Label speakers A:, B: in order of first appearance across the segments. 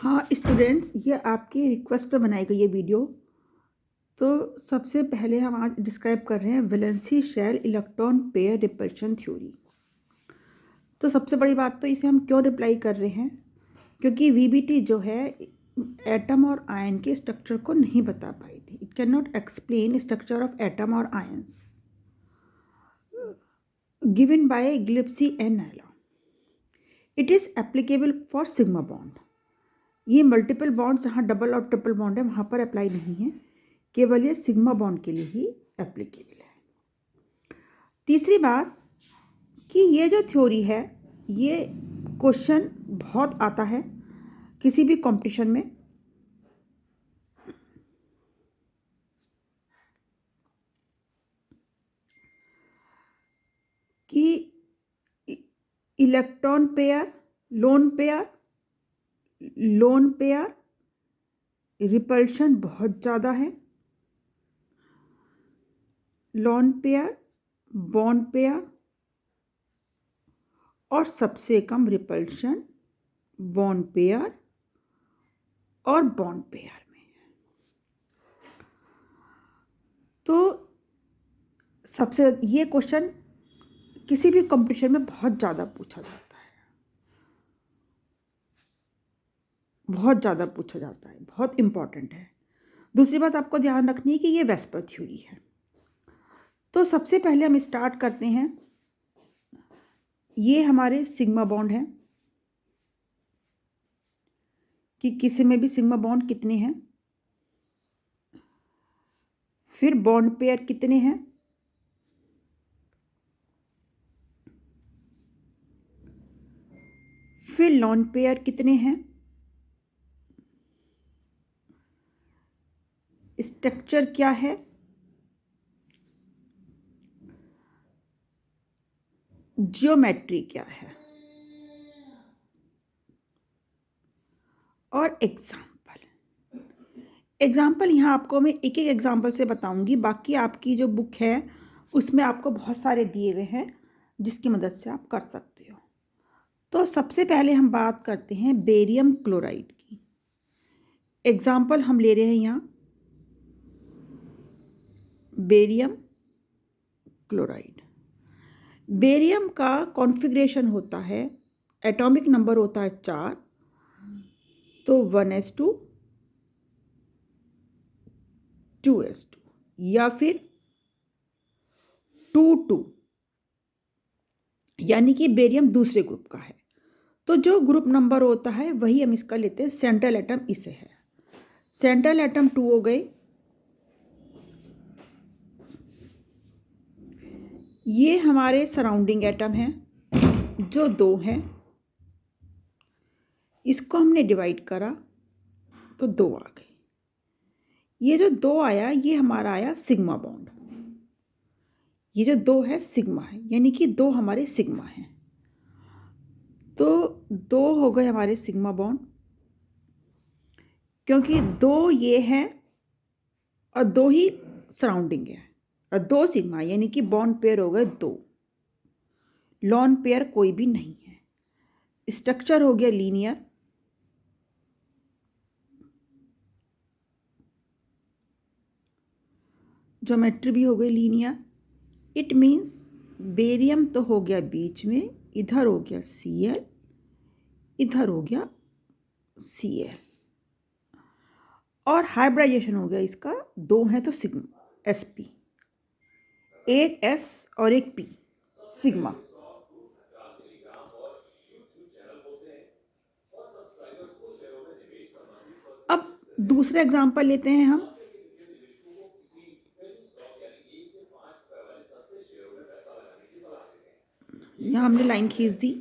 A: हाँ स्टूडेंट्स, ये आपकी रिक्वेस्ट पे बनाई गई ये वीडियो। तो सबसे पहले हम आज डिस्क्राइब कर रहे हैं valency shell electron pair repulsion theory. तो सबसे बड़ी बात तो इसे हम क्यों रिप्लाई कर रहे हैं, क्योंकि वीबीटी जो है एटम और आयन के स्ट्रक्चर को नहीं बता पाई थी। It can not explain structure of atom और ions given by Gibsy and Nyholm. It is applicable for sigma bond. ये मल्टीपल बॉन्ड जहाँ डबल और ट्रिपल बॉन्ड है वहाँ पर अप्लाई नहीं है, केवल ये सिग्मा बॉन्ड के लिए ही एप्लीकेबल है। तीसरी बात कि ये जो थ्योरी है, ये क्वेश्चन बहुत आता है किसी भी कंपटीशन में। कि electron pair, lone pair repulsion बहुत ज़्यादा है, लोन पेयर, बॉन्ड पेयर और सबसे कम रिपल्शन बॉन्ड पेयर और बॉन्ड पेयर में। तो सबसे ये क्वेश्चन किसी भी कंपटीशन में बहुत ज़्यादा पूछा जाता है, बहुत इम्पॉर्टेंट है। दूसरी बात आपको ध्यान रखनी है कि ये वेस्पर थ्योरी है। तो सबसे पहले हम स्टार्ट करते हैं। ये हमारे सिग्मा बॉन्ड हैं कि किसी में भी सिग्मा बॉन्ड कितने हैं, फिर बॉन्ड पेयर कितने हैं, फिर लोन पेयर कितने हैं, स्ट्रक्चर क्या है, जियोमेट्री क्या है और एग्जाम्पल यहाँ आपको मैं एक एक एग्जाम्पल से बताऊंगी। बाकी आपकी जो बुक है उसमें आपको बहुत सारे दिए हुए हैं जिसकी मदद से आप कर सकते हो। तो सबसे पहले हम बात करते हैं बेरियम क्लोराइड की। एग्जाम्पल हम ले रहे हैं यहाँ बेरियम क्लोराइड। बेरियम का कॉन्फ़िगरेशन होता है, एटॉमिक नंबर होता है 4, तो 1s2 2s2 या फिर 2 यानी कि बेरियम दूसरे ग्रुप का है। तो जो ग्रुप नंबर होता है वही हम इसका लेते हैं। सेंट्रल एटम इसे है, सेंट्रल एटम 2 हो गए। ये हमारे सराउंडिंग एटम हैं जो 2 हैं, इसको हमने डिवाइड करा तो 2 आ गए। ये जो 2 आया ये हमारा आया सिग्मा बॉन्ड। ये जो 2 है सिग्मा है, यानी कि 2 हमारे सिग्मा हैं। तो 2 हो गए हमारे सिग्मा बॉन्ड, क्योंकि 2 ये हैं और 2 ही सराउंडिंग है, और 2 सिग्मा यानी कि बॉन्ड पेयर हो गए 2। लॉन पेयर कोई भी नहीं है। स्ट्रक्चर हो गया लीनियर, ज्योमेट्री भी हो गई लीनियर। इट मीन्स बेरियम तो हो गया बीच में, इधर हो गया Cl, इधर हो गया Cl, और हाइब्रिडाइजेशन हो गया इसका 2 है तो सिग्मा sp, एक s और एक p सिग्मा। अब दूसरा एग्जांपल लेते हैं हम। यहाँ हमने लाइन खींच दी।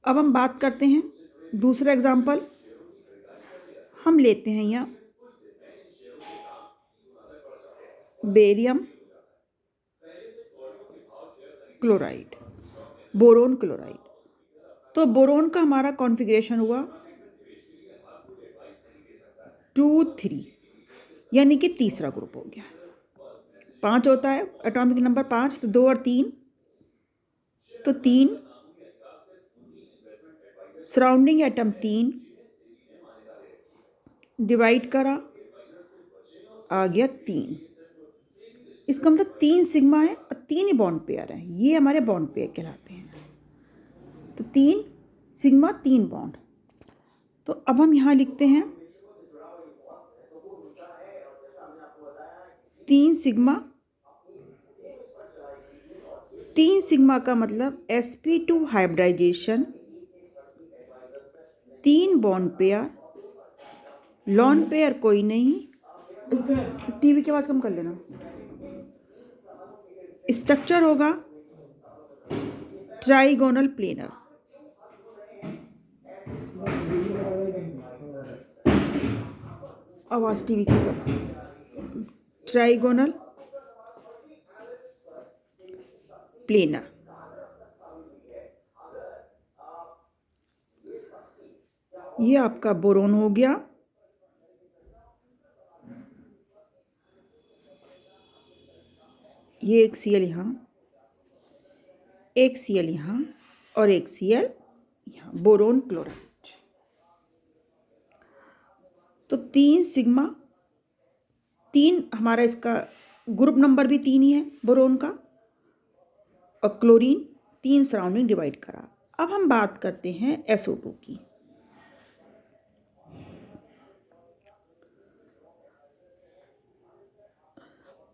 A: अब हम बात करते हैं दूसरा एग्जांपल हम लेते हैं यहाँ बेरियम क्लोराइड, बोरोन क्लोराइड। तो बोरोन का हमारा कॉन्फ़िगरेशन हुआ 2 3, यानी कि तीसरा ग्रुप हो गया। 5 होता है एटॉमिक नंबर 5, तो 2 और 3, तो 3 सराउंडिंग एटम 3 डिवाइड करा, आ गया 3। इसका मतलब 3 सिग्मा है और 3 ही बॉन्ड पेयर हैं, ये हमारे बॉन्ड पेयर कहलाते हैं। तो 3 सिग्मा 3 बॉन्ड। तो अब हम यहाँ लिखते हैं 3 सिग्मा, 3 सिग्मा का मतलब sp2 hybridisation, 3 bond pair, lone pair कोई नहीं। टीवी की आवाज़ कम कर लेना। स्ट्रक्चर होगा ट्राइगोनल प्लेनर, आवाज़ टीवी की कम, ट्राइगोनल प्लेनर। ये आपका बोरोन हो गया। ये एक Cl यहाँ, एक Cl यहाँ और एक Cl यहाँ, बोरोन क्लोराइड। तो 3 सिग्मा 3 हमारा इसका ग्रुप नंबर भी 3 ही है बोरोन का, और क्लोरीन 3 सराउंडिंग डिवाइड करा। अब हम बात करते हैं SO2 की।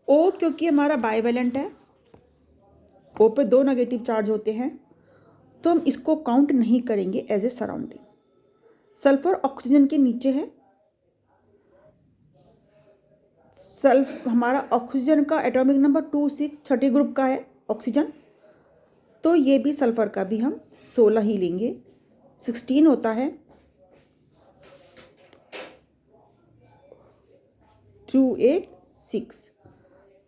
A: O क्योंकि हमारा बाइवेलेंट है, O पे 2 नेगेटिव चार्ज होते हैं, तो हम इसको काउंट नहीं करेंगे as a surrounding. Sulphur oxygen के नीचे है, हमारा ऑक्सीजन का एटॉमिक नंबर 2 6 छठे ग्रुप का है ऑक्सीजन, तो ये भी सल्फर का भी हम 16 ही लेंगे, 16 होता है 2 8 6,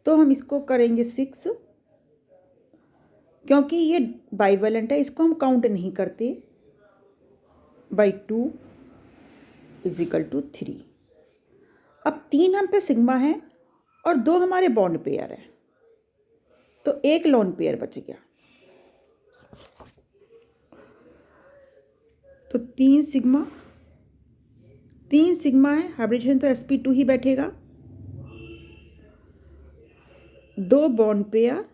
A: तो हम इसको करेंगे 6, क्योंकि ये बाइवेलेंट है इसको हम काउंट नहीं करते, बाई 2 = 3। अब 3 हम पे सिग्मा है और 2 हमारे बॉन्ड पेयर है, तो एक लोन पेयर बच गया। तो 3 सिग्मा है, हाइब्रिडेशन तो sp2 ही बैठेगा, 2 बॉन्ड पेयर,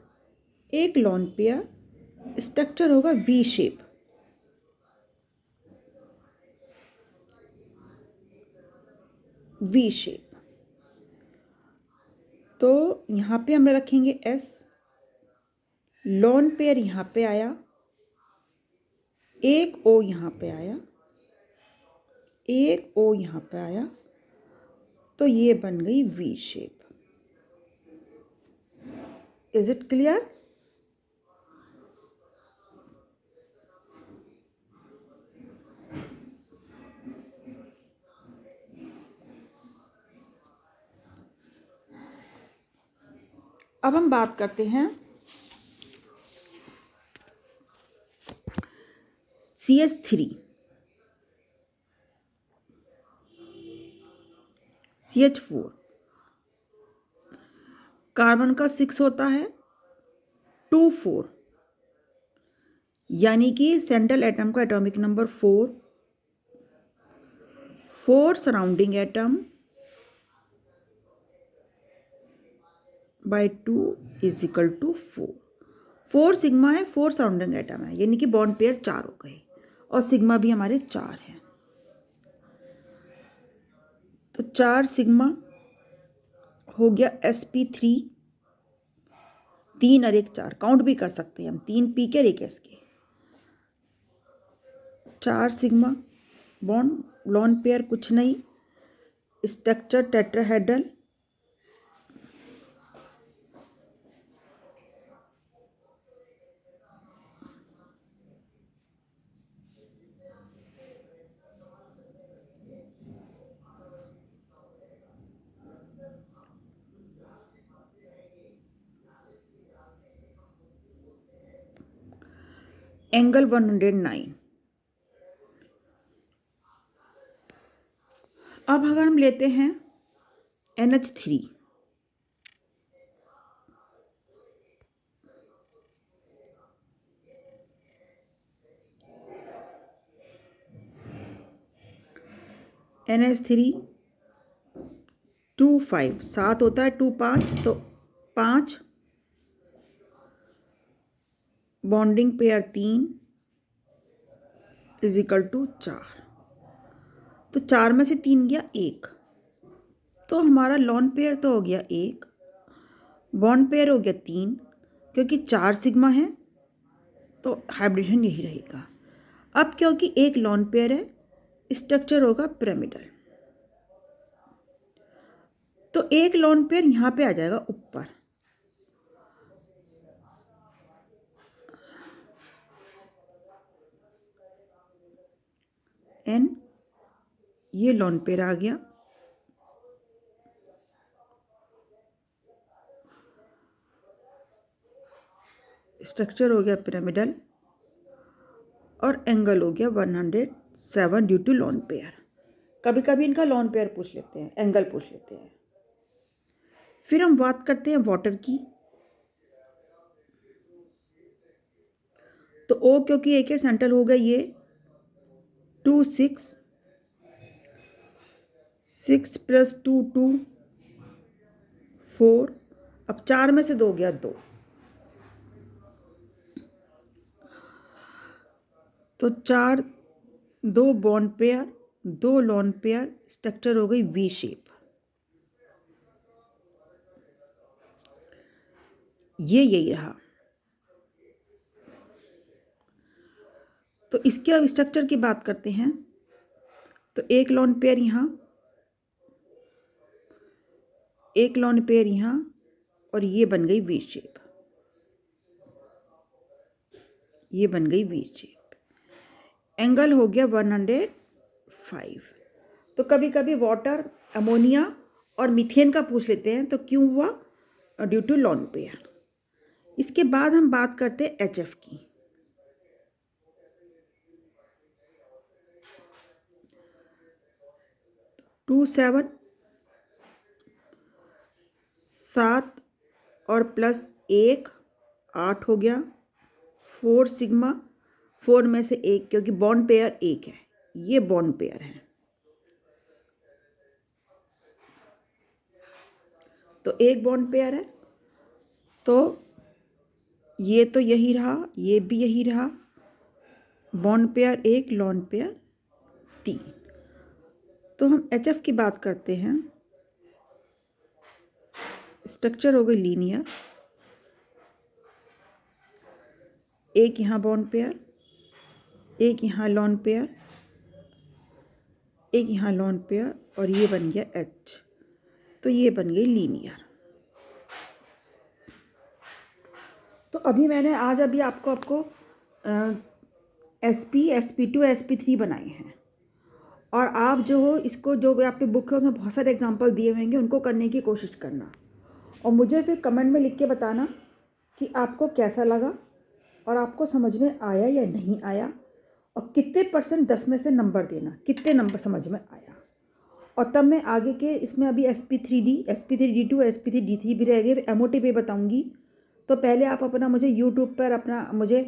A: एक लोन पेयर, स्ट्रक्चर होगा V शेप। V shape. तो यहाँ पे हम रखेंगे S, लोन पेयर यहाँ पे आया, एक O यहाँ पे आया, एक O यहाँ पे आया, तो ये बन गई V shape. Is it clear? अब हम बात करते हैं CH3, CH4 कार्बन का 6 होता है 2 4, यानी कि सेंट्रल एटम का atomic number 4, 4 surrounding atom by 2 = 4। 4 sigma है, 4 सराउंडिंग एटम है, यानी कि बॉन्ड पेयर 4 हो गए और सिग्मा भी हमारे 4 हैं। तो 4 सिग्मा हो गया sp3, 3 और 1 4, काउंट भी कर सकते हैं हम, 3 p के और 1 s के। 4 सिग्मा बॉन्ड, लोन पेयर कुछ नहीं, स्ट्रक्चर टेट्राहेड्रल, एंगल 109। अब अगर हम लेते हैं NH3, NH3 2 5 7 होता है, 2 5 तो 5, bonding pair 3 is equal to 4। तो 4 में से 3 गया 1, तो हमारा लॉन पेयर तो हो गया 1, बॉन्ड पेयर हो गया 3, क्योंकि 4 सिग्मा है तो हाइब्रिडेशन यही रहेगा। अब क्योंकि एक लॉन पेयर है, स्ट्रक्चर होगा पिरामिडल, तो एक लॉन पेयर यहाँ पे आ जाएगा ऊपर, N, ये लॉन पेयर आ गया, स्ट्रक्चर हो गया पिरामिडल, और एंगल हो गया 107 ड्यू टू लॉन पेयर। कभी कभी इनका लॉन पेयर पूछ लेते हैं, एंगल पूछ लेते हैं। फिर हम बात करते हैं वाटर की। तो O क्योंकि एक है, सेंटर हो गया ये 2 6 6 + 2 2 4। अब 4 में से 2 गया 2, तो 4 2 bond pair 2 lone pair, structure हो गई वी शेप। ये यही रहा। तो इसके अब स्ट्रक्चर की बात करते हैं। तो एक लॉन पेयर यहाँ, एक लॉन पेयर यहाँ, और ये बन गई वी शेप, ये बन गई वी शेप। एंगल हो गया 105। तो कभी कभी वाटर, अमोनिया और मीथेन का पूछ लेते हैं, तो क्यों हुआ? Due to lone pair. इसके बाद हम बात करते हैं HF की। टू 7 7 और प्लस 1 8 हो गया, 4 सिग्मा, 4 में से 1, क्योंकि बॉन्ड पेयर 1 है, ये बॉन्ड पेयर है, तो एक बॉन्ड पेयर है, तो ये तो यही रहा, ये भी यही रहा, बॉन्ड पेयर 1, लॉन पेयर 3। तो हम HF की बात करते हैं। स्ट्रक्चर हो गई लीनियर, एक यहाँ बॉन्ड पेयर, एक यहाँ लॉन पेयर, एक यहाँ लॉन पेयर, और ये बन गया H, तो ये बन गई लीनियर। तो अभी मैंने आज आपको SP SP2 SP3 बनाए हैं, और आप जो हो इसको, जो भी आपकी बुक है उसमें बहुत सारे एग्जांपल दिए हुए हैं, उनको करने की कोशिश करना, और मुझे फिर कमेंट में लिख के बताना कि आपको कैसा लगा और आपको समझ में आया या नहीं आया, और कितने % 10 में से नंबर देना, कितने नंबर समझ में आया। और तब मैं आगे के इसमें अभी SP3D SP3D2 SP3D3 भी रह गए, MOT पे बताऊँगी। तो पहले आप अपना मुझे यूट्यूब पर अपना मुझे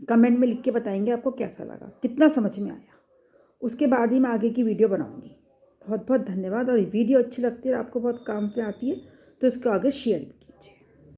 A: कमेंट में लिख के बताएंगे आपको कैसा लगा, कितना समझ में आया, उसके बाद ही मैं आगे की वीडियो बनाऊँगी। बहुत बहुत धन्यवाद। और वीडियो अच्छी लगती है और आपको बहुत काम पे आती है तो इसको आगे शेयर भी कीजिए।